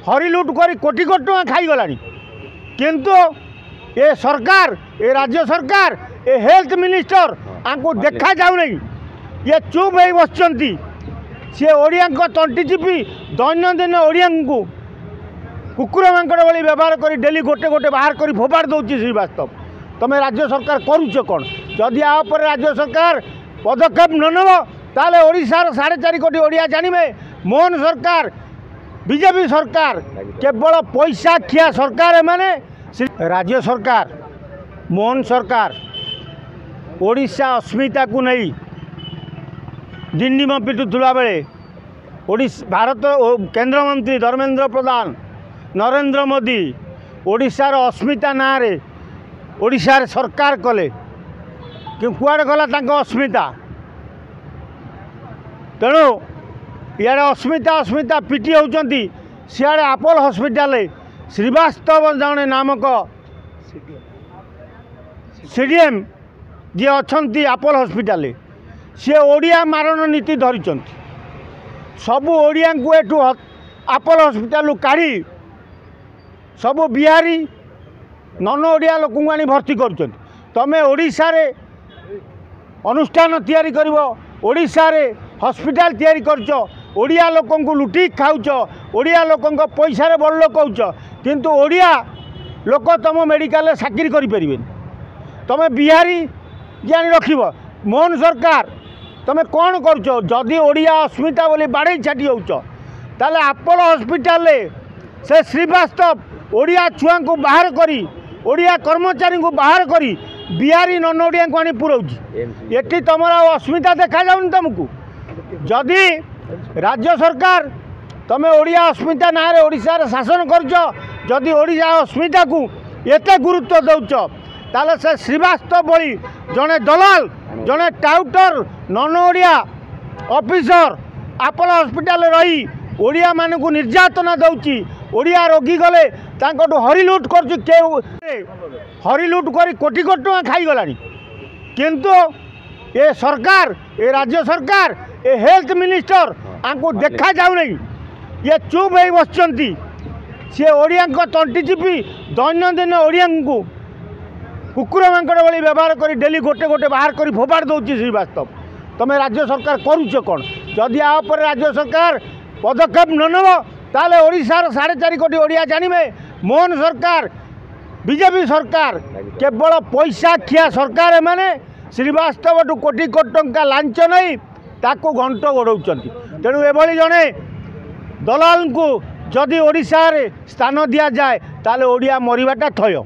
हरिलुट कर कोटी कोटी टଙ୍କା खाईगलानी किंतु ए सरकार ए राज्य सरकार ए हेल्थ मिनिस्टर आंको देखा जाऊ नहीं ये चुप हो बसचंती सी ओडिया तंटी चिपी दैनंदिन ओडिया को कुकुर मांकड़ भाई व्यवहार कर डेली गोटे गोटे बाहर कर फोपाड़ दौर श्रीवास्तव तुम राज्य सरकार करुच कौन जदि आपर राज्य सरकार पदक्षेप न नब ताले ओडिशार 4.5 कोटी ओडिया जानिबे मोहन सरकार बीजेपी सरकार केवल पैसा खिया सरकार माने राज्य सरकार मोहन सरकार ओडिशा अस्मिता को नहीं डिंडिम पिटुला बेले भारत केंद्र मंत्री धर्मेंद्र प्रधान नरेंद्र मोदी ओडिशार अस्मिता ना रे ओडिशार सरकार कले कि कुआड़े गला अस्मिता तेणु इे अस्मिता अस्मिता पिटी होती सियाड़े आपोलो हॉस्पिटल श्रीवास्तव जड़े नामक सीडीएम जी अच्छा आपोलो हॉस्पिटल सी ओडिया मारण नीति धरी सबू ओडिया को एठू आपोलो हॉस्पिटल काढ़ी सबू बिहारी नन ओडिया लोक आनी भर्ती कर तमें ओडिशा रे अनुष्ठान तैयारी कर ओडिशा रे हॉस्पिटल तैयारी करछ ओडिया लोक लुटी खाऊच ओडिया लोक पैसा बड़ लोक कौच किंतु ओडिया लोक तुम मेडिकल चाकरी करें तुम बिहारी जानी रख मोहन सरकार तुम कौन करुच जदि ओडिया अस्मिता बोली बाड़े छाटी हो ताले आपोलो हॉस्पिटल से श्रीवास्तव ओडिया छुआ को बाहर करी ओडिया कर्मचारी को बाहर करी बिहारी नन ओडिया को आनी पुरौची एटी तुम अस्मिता देखा जाऊनी तुमको जदि राज्य सरकार तुम ओडिया अस्मिता ना रे ओडिशा रे शासन करछ जदि ओडिशा अस्मिता को एते गुरुत्व दौच ताले से श्रीवास्तव बोली जड़े दलाल जड़े टाउटर नन ओडिया ऑफिसर आपोलो हॉस्पिटल रही ओडिया मान को निर्यातना दौची ओडिया रोगी गले हरिलुट कर हरिलुट कर कोटी कोटी टଙ୍କା खाईगलानी किंतु ए सरकार ए राज्य सरकार ए हेल्थ मिनिस्टर आंको देखा जाऊ नहीं ये चुप हो बसचंती सी ओडिया तंटी चिपी दैनंदिन ओडिया को कुकुर मांकड़ भाई व्यवहार कर डेली गोटे गोटे बाहर कर फोपाड़ दौर श्रीवास्तव तुम राज्य सरकार करुच कौन जदि आपर राज्य सरकार पदक्षेप न नब ताले ओडिशार 4.5 कोटी ओडिया जानिबे मोहन सरकार बीजेपी सरकार केवल पैसा खिया सरकार माने श्रीवास्तव कोटी कोटी टଙ୍କା लांच नहीं ताको घंट गोड़ौं तेणु एभली जड़े दलाल को जदि ओडिशा रे स्थान दि जाए ताले ओडिया मरिबाटा थय।